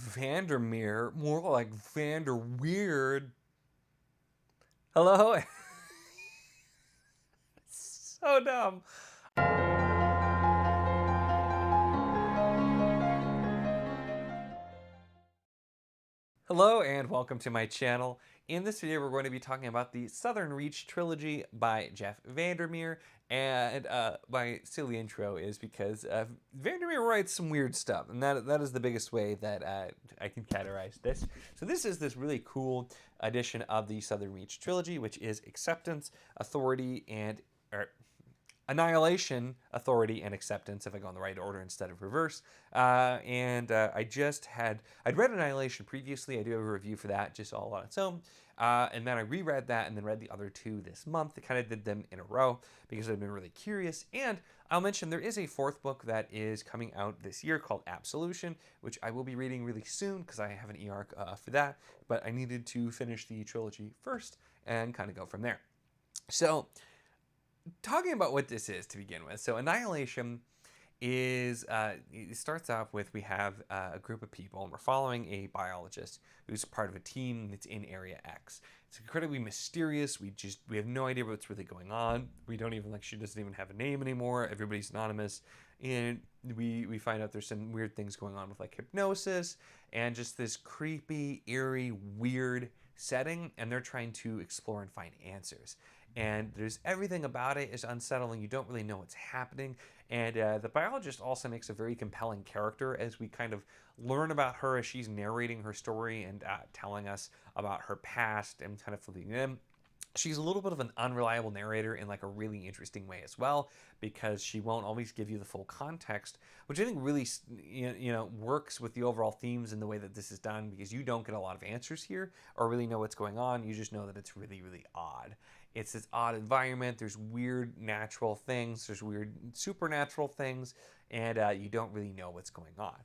VanderMeer, more like VanderWeird. Hello? So dumb. Hello and welcome to my channel. In this video we're going to be talking about the Southern Reach Trilogy by Jeff VanderMeer, and my silly intro is because VanderMeer writes some weird stuff, and that is the biggest way that I can categorize this. So this is this really cool edition of the Southern Reach Trilogy, which is Acceptance, Authority, and Annihilation, Authority, and Acceptance, if I go in the right order instead of reverse. I'd read Annihilation previously. I do have a review for that, just all on its own. And then I reread that and then read the other two this month. I kind of did them in a row because I've been really curious. And I'll mention there is a fourth book that is coming out this year called Absolution, which I will be reading really soon because I have an e-arc for that. But I needed to finish the trilogy first and kind of go from there. So, talking about what this is to begin with. So Annihilation is, it starts off with, we have a group of people and we're following a biologist who's part of a team that's in Area X. It's incredibly mysterious. We have no idea what's really going on. We don't even, she doesn't even have a name anymore. Everybody's anonymous. And we find out there's some weird things going on with hypnosis and just this creepy, eerie, weird setting, and they're trying to explore and find answers. And there's everything about it is unsettling. You don't really know what's happening. And the biologist also makes a very compelling character as we kind of learn about her as she's narrating her story and telling us about her past and kind of filling in. She's a little bit of an unreliable narrator in a really interesting way as well, because she won't always give you the full context, which I think really works with the overall themes and the way that this is done, because you don't get a lot of answers here or really know what's going on. You just know that it's really, really odd. It's this odd environment. There's weird natural things. There's weird supernatural things, and you don't really know what's going on.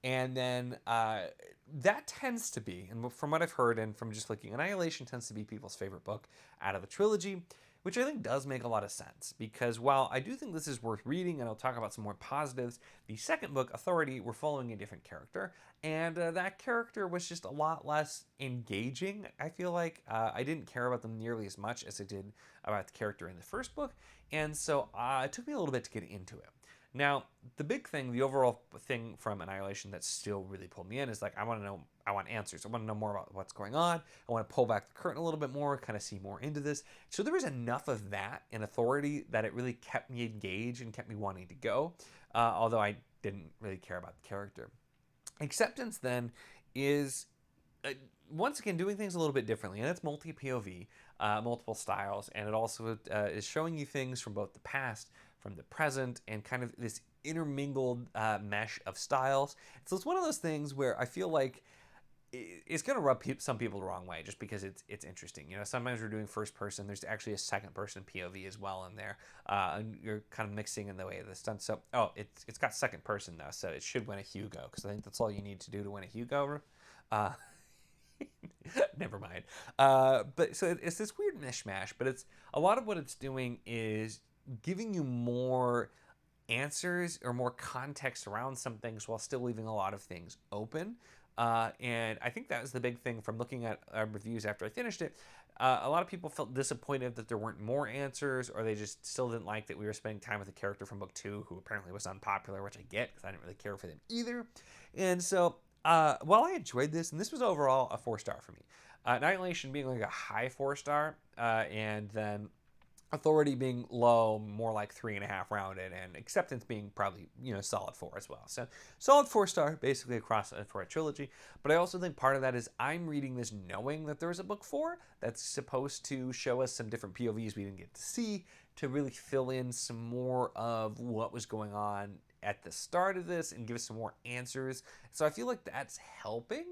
And then that tends to be, and from what I've heard and from just looking, Annihilation tends to be people's favorite book out of the trilogy, which I think does make a lot of sense, because while I do think this is worth reading, and I'll talk about some more positives, the second book, Authority, we're following a different character, and that character was just a lot less engaging. I feel like I didn't care about them nearly as much as I did about the character in the first book, and so it took me a little bit to get into it. Now, the big thing, the overall thing from Annihilation that still really pulled me in is I want to know, I want answers. I want to know more about what's going on. I want to pull back the curtain a little bit more, kind of see more into this. So there was enough of that in Authority that it really kept me engaged and kept me wanting to go, although I didn't really care about the character. Acceptance then is once again doing things a little bit differently, and it's multi-POV, multiple styles, and it also is showing you things from both the past, from the present, and kind of this intermingled mesh of styles. So it's one of those things where I feel like it's going to rub some people the wrong way just because it's interesting. Sometimes we're doing first person. There's actually a second person POV as well in there, and you're kind of mixing in the way of the stunts. So it's got second person though, so it should win a Hugo, because I think that's all you need to do to win a Hugo. Never mind. But so it's this weird mishmash, but it's a lot of what it's doing is giving you more answers or more context around some things while still leaving a lot of things open. And I think that was the big thing from looking at reviews after I finished it. A lot of people felt disappointed that there weren't more answers, or they just still didn't like that we were spending time with a character from book 2 who apparently was unpopular, which I get because I didn't really care for them either. And so while I enjoyed this, and this was overall a 4-star for me, Annihilation being a high 4-star, and then Authority being low, more like 3.5 rounded, and Acceptance being probably, solid 4 as well. So solid 4-star basically across for a trilogy. But I also think part of that is I'm reading this knowing that there's a book 4 that's supposed to show us some different POVs we didn't get to see, to really fill in some more of what was going on at the start of this and give us some more answers. So I feel like that's helping.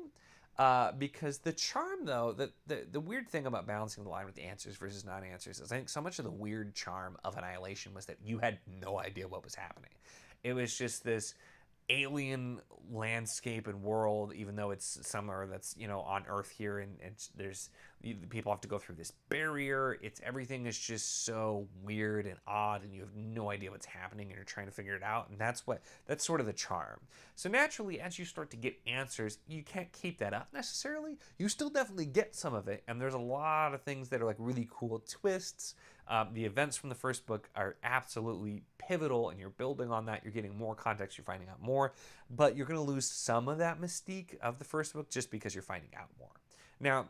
Because the charm, though, the weird thing about balancing the line with the answers versus non-answers is I think so much of the weird charm of Annihilation was that you had no idea what was happening. It was just this alien landscape and world, even though it's somewhere that's on Earth here, and there's the people have to go through this barrier. Everything is just so weird and odd, and you have no idea what's happening, and you're trying to figure it out. And that's sort of the charm. So naturally, as you start to get answers, you can't keep that up necessarily. You still definitely get some of it, and there's a lot of things that are like really cool twists. The events from the first book are absolutely pivotal, and you're building on that. You're getting more context, you're finding out more, but you're going to lose some of that mystique of the first book just because you're finding out more. Now,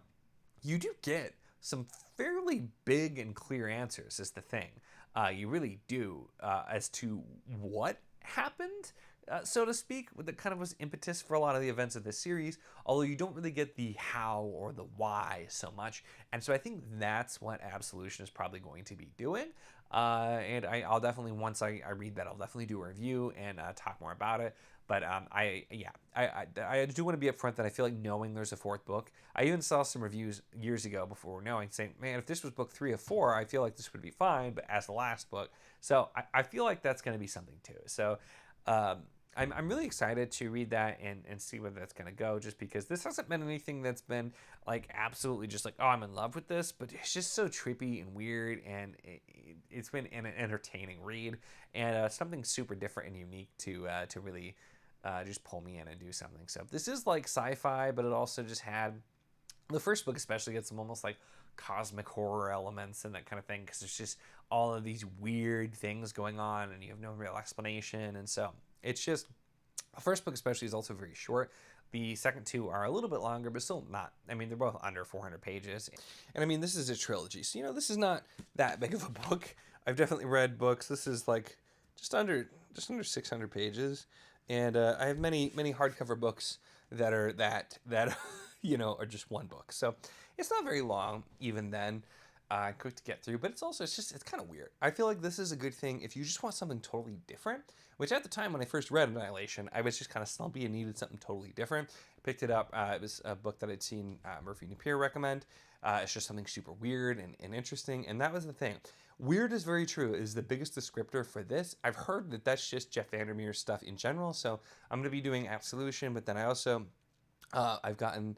you do get some fairly big and clear answers, is the thing. You really do, as to what happened, so to speak, that kind of was impetus for a lot of the events of this series, although you don't really get the how or the why so much. And so I think that's what Absolution is probably going to be doing. And I'll definitely, once I read that, I'll definitely do a review and talk more about it. But I do want to be upfront that I feel like knowing there's a fourth book. I even saw some reviews years ago before knowing, saying, man, if this was book 3 of 4, I feel like this would be fine, but as the last book. So I feel like that's going to be something too. So I'm really excited to read that and see where that's going to go, just because this hasn't been anything that's been like absolutely just like, oh, I'm in love with this, but it's just so trippy and weird, and it's been an entertaining read, and something super different and unique to really just pull me in and do something. So this is like sci-fi, but it also just had, the first book especially had some almost like cosmic horror elements and that kind of thing, because there's just all of these weird things going on and you have no real explanation. And so it's just, the first book especially is also very short. The second two are a little bit longer, but still not. I mean, they're both under 400 pages. And I mean, this is a trilogy, so, you know, this is not that big of a book. I've definitely read books. This is like just under 600 pages. And I have many hardcover books that are you know, are just one book. So it's not very long even then. Quick to get through, but it's kind of weird. I feel like this is a good thing if you just want something totally different, which at the time when I first read Annihilation, I was just kind of slumpy and needed something totally different. I picked it up. It was a book that I'd seen Murphy Napier recommend. It's just something super weird and interesting, and that was the thing. Weird is very true, is the biggest descriptor for this. I've heard that that's just Jeff VanderMeer's stuff in general, so I'm going to be doing Absolution, but then I also, I've gotten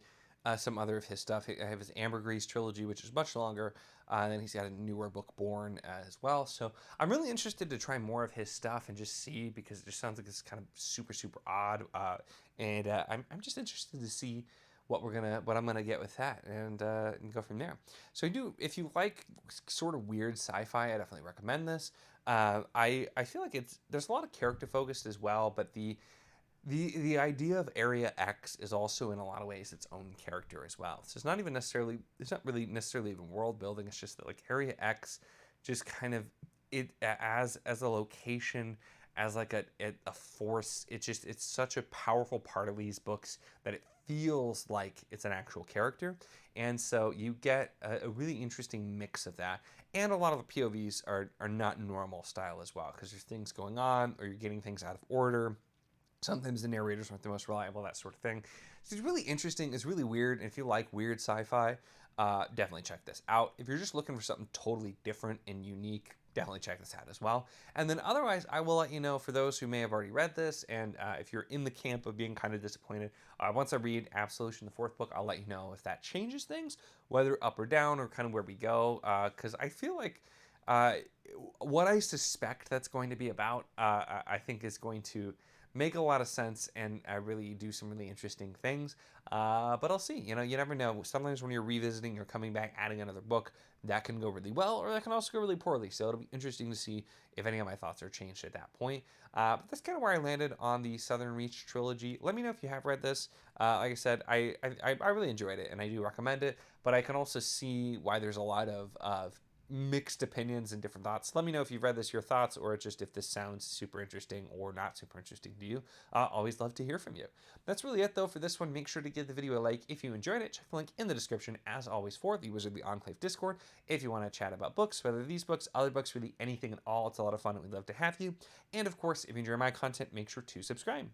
some other of his stuff. I have his Ambergris trilogy, which is much longer, and then he's got a newer book, Born, as well. So I'm really interested to try more of his stuff and just see, because it just sounds like it's kind of super odd, and I'm just interested to see what I'm gonna get with that, and go from there. So if you like sort of weird sci-fi, I definitely recommend this. I feel like there's a lot of character focused as well, but the idea of Area X is also in a lot of ways its own character as well. So it's not really necessarily even world building. It's just that like Area X just kind of, it as a location, as like a force, it's such a powerful part of these books that it feels like it's an actual character. And so you get a really interesting mix of that. And a lot of the POVs are not normal style as well, because there's things going on, or you're getting things out of order. Sometimes the narrators aren't the most reliable, that sort of thing. So it's really interesting. It's really weird. And if you like weird sci-fi, definitely check this out. If you're just looking for something totally different and unique, definitely check this out as well. And then otherwise, I will let you know, for those who may have already read this, and if you're in the camp of being kind of disappointed, once I read Absolution, the fourth book, I'll let you know if that changes things, whether up or down, or kind of where we go. Because I feel like what I suspect that's going to be about, I think is going to make a lot of sense and really do some really interesting things. But I'll see. You know, you never know. Sometimes when you're revisiting or coming back, adding another book, that can go really well, or that can also go really poorly. So it'll be interesting to see if any of my thoughts are changed at that point. But that's kind of where I landed on the Southern Reach trilogy. Let me know if you have read this. Like I said, I really enjoyed it, and I do recommend it. But I can also see why there's a lot of mixed opinions and different thoughts. Let me know if you've read this, your thoughts, or just if this sounds super interesting or not super interesting to you. Always love to hear from you. That's really it though for this one. Make sure to give the video a like if you enjoyed it. Check the link in the description as always for the Wizardly Enclave Discord if you want to chat about books, whether these books, other books, really anything at all. It's a lot of fun and we'd love to have you. And of course, if you enjoy my content, make sure to subscribe.